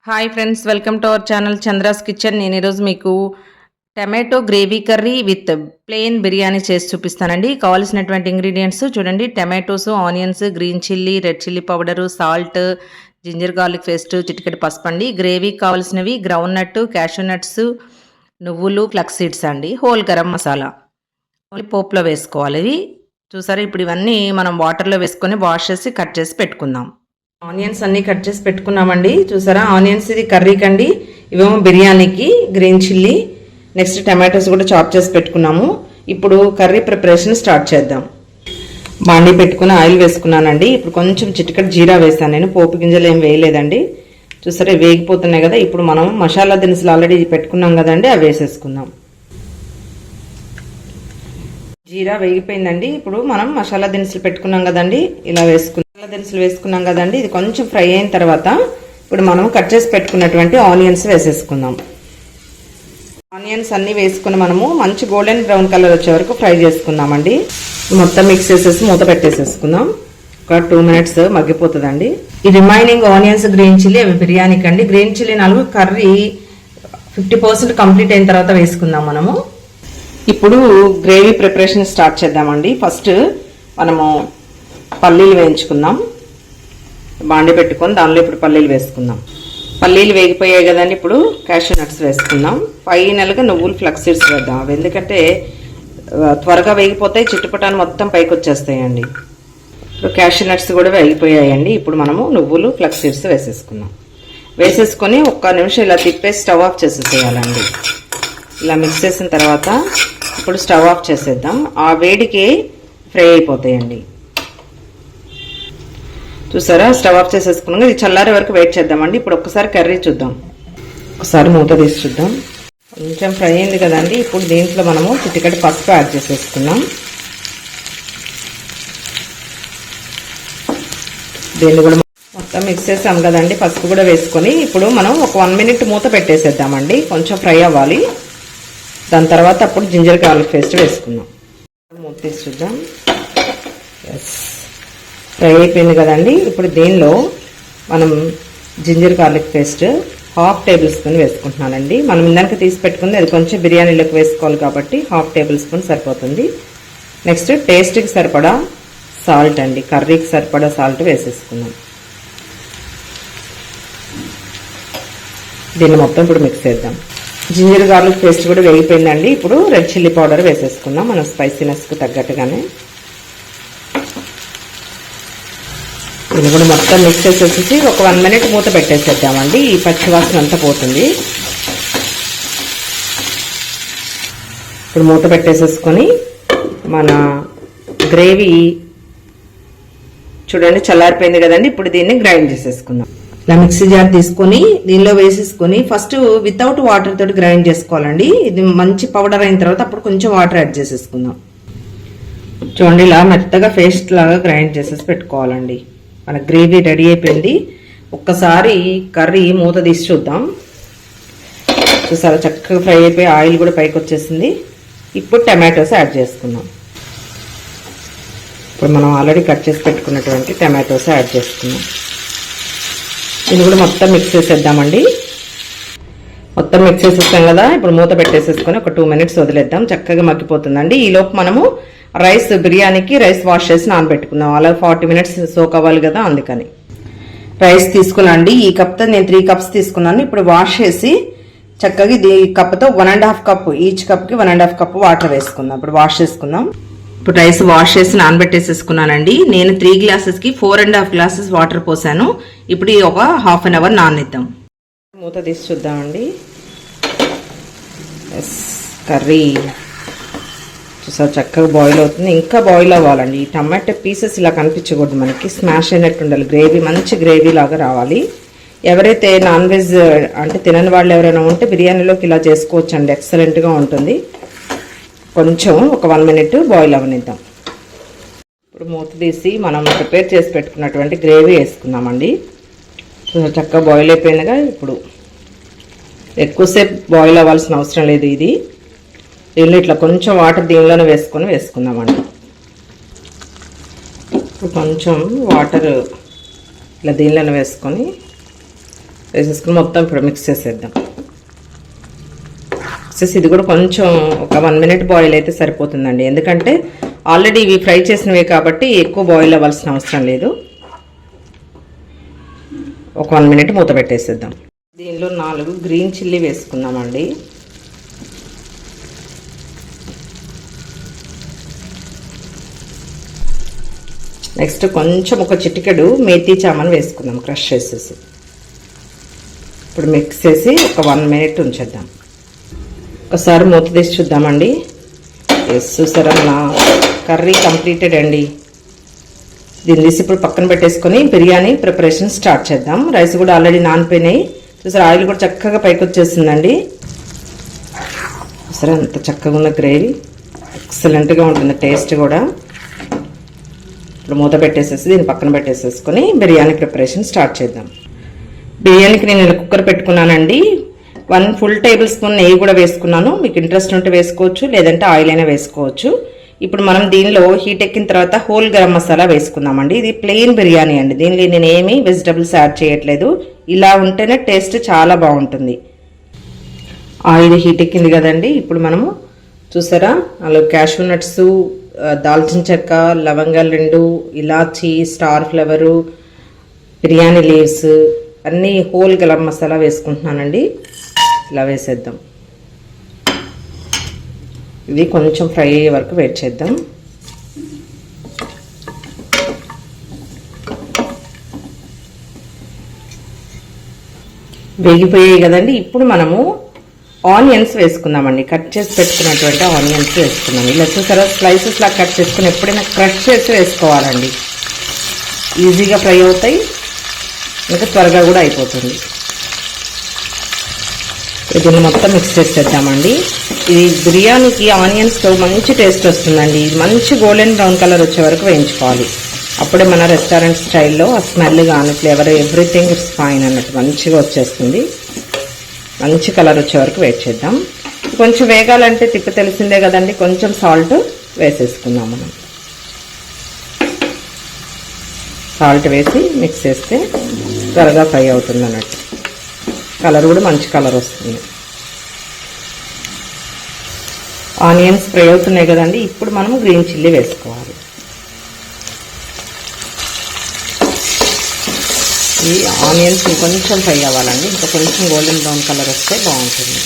Hi friends, welcome to our channel Chandra's kitchen. నేను ఈరోజు మీకు tomato gravy curry with plain biryani చేసి చూపిస్తానండి. కావాల్సినటువంటి ఇంగ్రీడియంట్స్ చూడండి: tomatoes, onions, green chilli, red chilli powder, salt, ginger garlic paste, చిటికెడు పసుపు అండి. గ్రేవీకి కావాల్సినవి గ్రౌండ్ నట్, క్యాషూ నట్స్, నువ్వులు, ఫ్లక్స్ సీడ్స్ అండి, హోల్ గరం మసాలా పోపులో వేసుకోవాలి. ఇవి చూసారా? ఇప్పుడు ఇవన్నీ మనం వాటర్లో వేసుకొని వాష్ చేసి కట్ చేసి పెట్టుకుందాం. ఆనియన్స్ అన్నీ కట్ చేసి పెట్టుకున్నామండి. చూసారా? ఆనియన్స్ ఇది కర్రీకి అండి, ఇవేమో బిర్యానీకి. గ్రీన్ చిల్లీ, నెక్స్ట్ టమాటోస్ కూడా చాప్ చేసి పెట్టుకున్నాము. ఇప్పుడు కర్రీ ప్రిపరేషన్ స్టార్ట్ చేద్దాం. బాండీ పెట్టుకుని ఆయిల్ వేసుకున్నానండి. ఇప్పుడు కొంచెం చిటికెడు జీరా వేసాను నేను. పోపు గింజలు ఏం వేయలేదండి. చూసారా? వేగిపోతున్నాయి కదా. ఇప్పుడు మనం మసాలా దినుసులు ఆల్రెడీ పెట్టుకున్నాం కదండి, అవి వేసేసుకుందాం. జీరా వేగిపోయిందండి. ఇప్పుడు మనం మసాలా దినుసులు పెట్టుకున్నాం కదండి, ఇలా మసాలా దినుసులు వేసుకున్నాం కదండి. ఇది కొంచెం ఫ్రై అయిన తర్వాత ఇప్పుడు మనం కట్ చేసి పెట్టుకున్నటువంటి ఆనియన్స్ వేసేసుకుందాం. ఆనియన్స్ అన్ని వేసుకుని మనము మంచి గోల్డెన్ బ్రౌన్ కలర్ వచ్చే వరకు ఫ్రై చేసుకుందామండి. మొత్తం మిక్స్ చేసేసి మూత పెట్టేసేసుకుందాం. ఒక 2 minutes మగ్గిపోతుందండి. ఈ రిమైనింగ్ ఆనియన్స్, గ్రీన్ చిల్లీ అవి బిర్యానీకి అండి. గ్రీన్ చిల్లీ 4 కర్రీ 50% కంప్లీట్ అయిన తర్వాత వేసుకుందాం మనము. ఇప్పుడు గ్రేవీ ప్రిపరేషన్ స్టార్ట్ చేద్దామండి. ఫస్ట్ మనము పల్లీలు వేయించుకుందాం. బాండి పెట్టుకొని దానిలో ఇప్పుడు పల్లీలు వేసుకుందాం. పల్లీలు వేగిపోయాయి కదండి. ఇప్పుడు క్యాషూ నట్స్ వేసుకుందాం. ఫైనల్గా నువ్వులు, ఫ్లక్స్ సీడ్స్ వేద్దాం. అవి ఎందుకంటే త్వరగా వేగిపోతాయి, చిట్టుపటాన్ని మొత్తం పైకి వచ్చేస్తాయండి. ఇప్పుడు క్యాషూ నట్స్ కూడా వేగిపోయాయండి. ఇప్పుడు మనము నువ్వులు, ఫ్లక్స్ సీడ్స్ వేసేసుకుందాం. వేసేసుకొని 1 నిమిషం ఇలా తిప్పేసి స్టవ్ ఆఫ్ చేసేసేయాలండి. ఇలా మిక్స్ చేసిన తర్వాత ఇప్పుడు స్టవ్ ఆఫ్ చేసేద్దాం. ఆ వేడికి ఫ్రై అయిపోతాయండి. చూసారా? స్టవ్ ఆఫ్ చేసేసుకున్నాక ఇది చల్లారే వరకు వెయిట్ చేద్దామండి. ఇప్పుడు ఒక్కసారి కర్రీ చూద్దాం. ఒకసారి మూత తీసి చూద్దాం. కొంచెం ఫ్రై అయింది కదండి. ఇప్పుడు దీంట్లో మనము చిటికెడు పసుపు యాడ్ చేసేసుకున్నాం. దీన్ని కూడా మొత్తం మిక్స్ చేసాం కదండి. పసుపు కూడా వేసుకొని ఇప్పుడు మనం ఒక 1 minute మూత పెట్టేసేద్దామండి. కొంచెం ఫ్రై అవ్వాలి. దాని తర్వాత అప్పుడు జింజర్ గార్లిక్ పేస్ట్ వేసుకుందాం. మూత తీసి చూద్దాం. ఫ్రై అయిపోయింది కదండి. ఇప్పుడు దీనిలో మనం జింజర్ గార్లిక్ పేస్ట్ 1/2 tablespoon వేసుకుంటున్నానండి. మనం ఇందాక తీసి పెట్టుకుంది అది కొంచెం బిర్యానీలోకి వేసుకోవాలి కాబట్టి 1/2 tablespoon సరిపోతుంది. నెక్స్ట్ టేస్ట్కి సరిపడా సాల్ట్ అండి, కర్రీకి సరిపడా సాల్ట్ వేసేసుకుందాం. దీన్ని మొత్తం ఇప్పుడు మిక్స్ చేద్దాం. జింజర్ గార్లిక్ పేస్ట్ కూడా వేగిపోయిందండి. ఇప్పుడు రెడ్ చిల్లీ పౌడర్ వేసేసుకుందాం మన స్పైసీనెస్కి తగ్గట్టుగానే. దీన్ని కూడా మొత్తం మిక్స్ చేసేసి ఒక 1 minute మూత పెట్టేసేద్దామండి. ఈ పచ్చివాసన అంతా పోతుంది. ఇప్పుడు మూత పెట్టేసేసుకొని మన గ్రేవీ చూడండి చల్లారిపోయింది కదండి. ఇప్పుడు దీన్ని గ్రైండ్ చేసేసుకుందాం. ఇలా మిక్సీ జార్ తీసుకొని దీనిలో వేసేసుకొని ఫస్ట్ వితౌట్ వాటర్ తోటి గ్రైండ్ చేసుకోవాలండి. ఇది మంచి పౌడర్ అయిన తర్వాత అప్పుడు కొంచెం వాటర్ యాడ్ చేసేసుకుందాం. చూడండి ఇలా మెత్తగా పేస్ట్ లాగా గ్రైండ్ చేసేసి పెట్టుకోవాలండి. మన గ్రేవీ రెడీ అయిపోయింది. ఒక్కసారి కర్రీ మూత తీసి చూద్దాం. చూసారా? చక్కగా ఫ్రై అయిపోయి ఆయిల్ కూడా పైకి వచ్చేసింది. ఇప్పుడు టమాటోస్ యాడ్ చేసుకుందాం. ఇప్పుడు మనం ఆల్రెడీ కట్ చేసి పెట్టుకున్నటువంటి టమాటోస్ యాడ్ చేసుకుందాం. ఇది కూడా మొత్తం మిక్స్ చేసేద్దామండి. మొత్తం మిక్స్ చేసేస్తాం కదా. ఇప్పుడు మూత పెట్టేసేసుకొని ఒక 2 minutes వదిలేద్దాం. చక్కగా మగ్గిపోతుందండి. ఈలోపు మనము బిర్యానీకి రైస్ వాష్ చేసి నానబెట్టుకుందాం. అలా 40 minutes సోక్ అవ్వాలి కదా, అందుకని. రైస్ తీసుకున్నాండి. ఈ కప్తో నేను 3 cups తీసుకున్నాను. ఇప్పుడు వాష్ చేసి చక్కగా ఇది కప్తో 1.5 cup, ఈచ్ కప్కి 1.5 cup వాటర్ వేసుకుందాం. ఇప్పుడు వాష్ చేసుకుందాం. ఇప్పుడు రైస్ వాష్ చేసి నానబెట్టేసేసుకున్నానండి. నేను 3 glasses-కి 4.5 glasses వాటర్ పోసాను. ఇప్పుడు ఒక 1/2 an hour నాననిద్దాం. మూత తీసి చూద్దామండి. కర్రీ చూసారు చక్కగా బాయిల్ అవుతుంది. ఇంకా బాయిల్ అవ్వాలండి. ఈ టమాటో పీసెస్ ఇలా కనిపించకూడదు, మనకి స్మాష్ అయినట్టు ఉండాలి. గ్రేవీ మంచి గ్రేవీ లాగా రావాలి. ఎవరైతే నాన్ వెజ్ అంటే తినని వాళ్ళు ఎవరైనా ఉంటే బిర్యానీలోకి ఇలా చేసుకోవచ్చండి, ఎక్సలెంట్గా ఉంటుంది. కొంచెం ఒక 1 minute బాయిల్ అవ్వనిద్దాం. ఇప్పుడు మూత తీసి మనం ప్రిపేర్ చేసి పెట్టుకున్నటువంటి గ్రేవీ వేసుకుందామండి. చక్కగా బాయిల్ అయిపోయిందిగా. ఇప్పుడు ఎక్కువసేపు బాయిల్ అవ్వాల్సిన అవసరం లేదు. దీనిలో ఇట్లా కొంచెం వాటర్ దీనిలోనే వేసుకుందామండి. కొంచెం వాటర్ ఇలా దీనిలోనే వేసుకొని వేసేసుకుని మొత్తం ఇప్పుడు మిక్స్ చేసేద్దాం. ఇది కూడా కొంచెం ఒక 1 minute బాయిల్ అయితే సరిపోతుందండి, ఎందుకంటే ఆల్రెడీ ఇవి ఫ్రై చేసినవి కాబట్టి ఎక్కువ బాయిల్ అవ్వాల్సిన అవసరం లేదు. ఒక 1 minute మూత పెట్టేసేద్దాం. దీనిలో 4 గ్రీన్ చిల్లీ వేసుకుందామండి. నెక్స్ట్ కొంచెం ఒక చిటికెడు మేథీ చామన్ వేసుకుందాం క్రష్ చేసేసి. ఇప్పుడు మిక్స్ చేసి ఒక 1 minute ఉంచేద్దాం. ఒకసారి మూత తీసి చూద్దామండి. చూసారా నా కర్రీ కంప్లీటెడ్ అండి. దీన్ని తీసి ఇప్పుడు పక్కన పెట్టేసుకొని బిర్యానీ ప్రిపరేషన్ స్టార్ట్ చేద్దాం. రైస్ కూడా ఆల్రెడీ నానిపోయినాయి. చూసారా ఆయిల్ కూడా చక్కగా పైకి వచ్చేసిందండి. చూసారా అంత చక్కగా ఉన్న గ్రేవీ, ఎక్సలెంట్గా ఉంటుంది టేస్ట్ కూడా. ఇప్పుడు మూత పెట్టేసేసి దీన్ని పక్కన పెట్టేసేసుకొని బిర్యానీ ప్రిపరేషన్ స్టార్ట్ చేద్దాం. బిర్యానీకి నేను కుక్కర్ పెట్టుకున్నానండి. 1 full tablespoon నెయ్యి కూడా వేసుకున్నాను. మీకు ఇంట్రెస్ట్ ఉంటే వేసుకోవచ్చు, లేదంటే ఆయిల్ అయినా వేసుకోవచ్చు. ఇప్పుడు మనం దీనిలో హీట్ ఎక్కిన తర్వాత హోల్ గరం మసాలా వేసుకుందామండి. ఇది ప్లెయిన్ బిర్యానీ అండి, దీనిలో నేను ఏమీ వెజిటబుల్స్ యాడ్ చేయట్లేదు. ఇలా ఉంటేనే టేస్ట్ చాలా బాగుంటుంది. ఆయిల్ హీట్ ఎక్కింది కదండి. ఇప్పుడు మనము చూసారా అలా క్యాషూ నట్స్, దాల్చిన చెక్క, లవంగాలు 2, ఇలాచీ, స్టార్ ఫ్లవరు, బిర్యానీ లీవ్స్ అన్నీ హోల్ గరం మసాలా వేసుకుంటున్నానండి. ఇలా వేసేద్దాం. ఇది కొంచెం ఫ్రై అయ్యే వరకు వెయిట్ చేద్దాం. వేగిపోయాయి కదండి. ఇప్పుడు మనము ఆనియన్స్ వేసుకుందామండి. కట్ చేసి పెట్టుకున్నటువంటి ఆనియన్స్ వేసుకుందాం. ఇలా చూసారా స్లైసెస్ లా కట్ చేసుకుని ఎప్పుడైనా క్రష్ చేసి వేసుకోవాలండి. ఈజీగా ఫ్రై అవుతాయి, ఇంకా త్వరగా కూడా అయిపోతుంది. దీన్ని మొత్తం మిక్స్ చేసేద్దామండి. ఇది బిర్యానీకి ఆనియన్స్తో మంచి టేస్ట్ వస్తుందండి. మంచి గోల్డెన్ బ్రౌన్ కలర్ వచ్చే వరకు వేయించుకోవాలి. అప్పుడే మన రెస్టారెంట్ స్టైల్లో ఆ స్మెల్ కానీ ఫ్లేవర్ ఎవ్రీథింగ్ ఇట్స్ ఫైన్ అన్నట్టు మంచిగా వచ్చేస్తుంది. మంచి కలర్ వచ్చే వరకు వెయిట్ చేద్దాం. కొంచెం వేగాలంటే తిప్పి తెలిసిందే కదండి, కొంచెం సాల్ట్ వేసేసుకుందాం. మనం సాల్ట్ వేసి మిక్స్ చేస్తే త్వరగా ఫ్రై అవుతుంది అన్నట్టు. కలర్ కూడా మంచి కలర్ వస్తుంది. ఆనియన్స్ ఫ్రై అవుతున్నాయి కదండి. ఇప్పుడు మనం గ్రీన్ చిల్లీ వేసుకోవాలి. ఈ ఆనియన్స్ కొంచెం ఫ్రై అవ్వాలండి, ఇంకా కొంచెం గోల్డెన్ బ్రౌన్ కలర్ వస్తే బాగుంటుంది.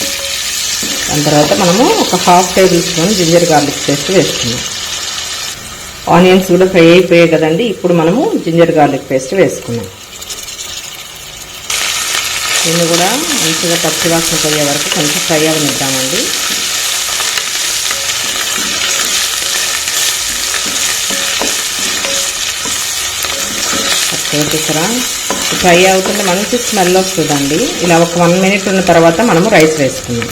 దాని తర్వాత మనము ఒక 1/2 tablespoon జింజర్ గార్లిక్ పేస్ట్ వేసుకున్నాం. ఆనియన్స్ కూడా ఫ్రై అయిపోయాయి కదండి. ఇప్పుడు మనము జింజర్ గార్లిక్ పేస్ట్ వేసుకున్నాం. దీన్ని కూడా మంచిగా పచ్చివాసన పోయే వరకు కొంచెం ఫ్రై అవనిద్దామండి. చూసారా ఫ్రై అవుతుంటే మంచి స్మెల్ వస్తుందండి. ఇలా ఒక 1 minute ఉన్న తర్వాత మనము రైస్ వేసుకుందాం.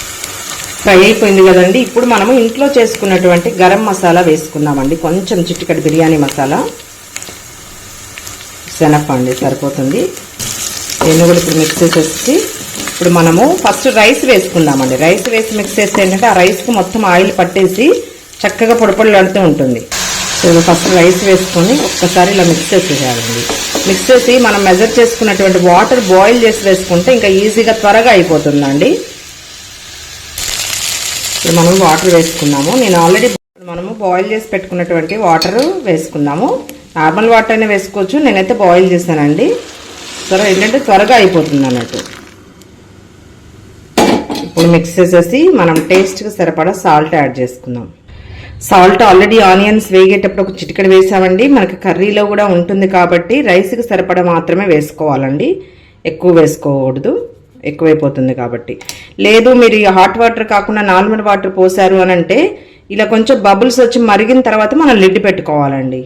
ఫ్రై అయిపోయింది కదండి. ఇప్పుడు మనము ఇంట్లో చేసుకున్నటువంటి గరం మసాలా వేసుకుందామండి. కొంచెం చిటికెడు బిర్యానీ మసాలా, శనగ అండి సరిపోతుంది. దీన్ని కూడా ఇప్పుడు మిక్స్ చేసేసి ఇప్పుడు మనము ఫస్ట్ రైస్ వేసుకుందామండి. రైస్ వేసి మిక్స్ చేస్తే ఏంటంటే ఆ రైస్కి మొత్తం ఆయిల్ పట్టేసి చక్కగా పొడిపొడిలాడుతూ ఉంటుంది. సో ఫస్ట్ రైస్ వేసుకొని ఒక్కసారి ఇలా మిక్స్ చేసేయాలండి. మిక్స్ చేసి మనం మెజర్ చేసుకున్నటువంటి వాటర్ బాయిల్ చేసి వేసుకుంటే ఇంకా ఈజీగా త్వరగా అయిపోతుందండి. ఇప్పుడు మనం వాటర్ వేసుకున్నాము. నేను ఆల్రెడీ మనము బాయిల్ చేసి పెట్టుకున్నటువంటి వాటర్ వేసుకున్నాము. నార్మల్ వాటర్ అయినా వేసుకోవచ్చు, నేనైతే బాయిల్ చేశానండి. సరే ఏంటంటే త్వరగా అయిపోతుంది అన్నట్టు. ఇప్పుడు మిక్స్ చేసేసి మనం టేస్ట్కి సరిపడా సాల్ట్ యాడ్ చేసుకుందాం. సాల్ట్ ఆల్రెడీ ఆనియన్స్ వేగేటప్పుడు ఒక చిటికెడు వేసామండి. మనకి కర్రీలో కూడా ఉంటుంది కాబట్టి రైస్కి సరిపడా మాత్రమే వేసుకోవాలండి, ఎక్కువ వేసుకోకూడదు, ఎక్కువైపోతుంది కాబట్టి. లేదు మీరు హాట్ వాటర్ కాకుండా నార్మల్ వాటర్ పోసారు అని అంటే ఇలా కొంచెం బబుల్స్ వచ్చి మరిగిన తర్వాత మనం లిడ్ పెట్టుకోవాలండి.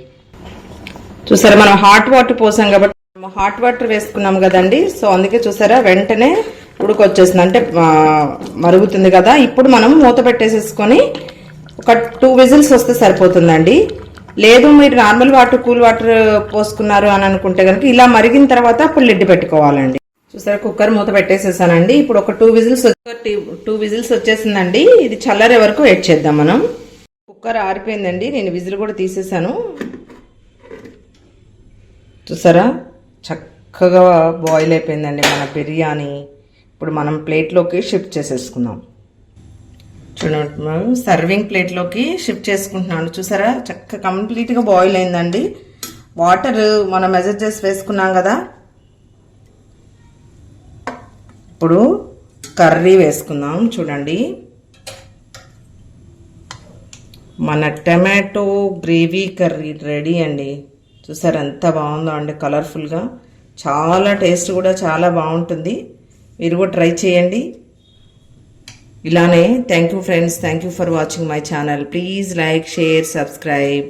చూసారా మనం హాట్ వాటర్ పోసాం కాబట్టి హాట్ వాటర్ వేసుకున్నాం కదండి. సో అందుకే చూసారా వెంటనే ఉడికొచ్చేస్తుంది, అంటే మరుగుతుంది కదా. ఇప్పుడు మనం మూత పెట్టేసేసుకొని ఒక 2 whistles వస్తే సరిపోతుందండి. లేదు మీరు నార్మల్ వాటర్ కూల్ వాటర్ పోసుకున్నారు అని అనుకుంటే కనుక ఇలా మరిగిన తర్వాత అప్పుడు లిడ్ పెట్టుకోవాలండి. చూసారా కుక్కర్ మూత పెట్టేసేసానండి. ఇప్పుడు ఒక 2 whistles వచ్చేసిందండి. ఇది చల్లారే వరకు వెయిట్ చేద్దాం మనం. కుక్కర్ ఆరిపోయిందండి, నేను విజిల్ కూడా తీసేసాను. చూసారా చక్క చక్కగా బాయిల్ అయిపోయిందండి మన బిర్యానీ. ఇప్పుడు మనం ప్లేట్లోకి షిఫ్ట్ చేసేసుకుందాం. చూడండి, మనం సర్వింగ్ ప్లేట్లోకి షిఫ్ట్ చేసుకుంటున్నాను. చూసారా, చక్కగా కంప్లీట్గా బాయిల్ అయిందండి. వాటర్ మనం మెజర్ చేసి వేసుకున్నాం కదా. ఇప్పుడు కర్రీ వేసుకుందాం. చూడండి, మన టమాటో గ్రేవీ కర్రీ రెడీ అండి. చూసారు ఎంత బాగుందో అండి, కలర్ఫుల్గా. చాలా టేస్ట్ కూడా చాలా బాగుంటుంది. మీరు కూడా ట్రై చేయండి ఇలానే. Thank you friends, thank you for watching my channel. Please like, share, subscribe.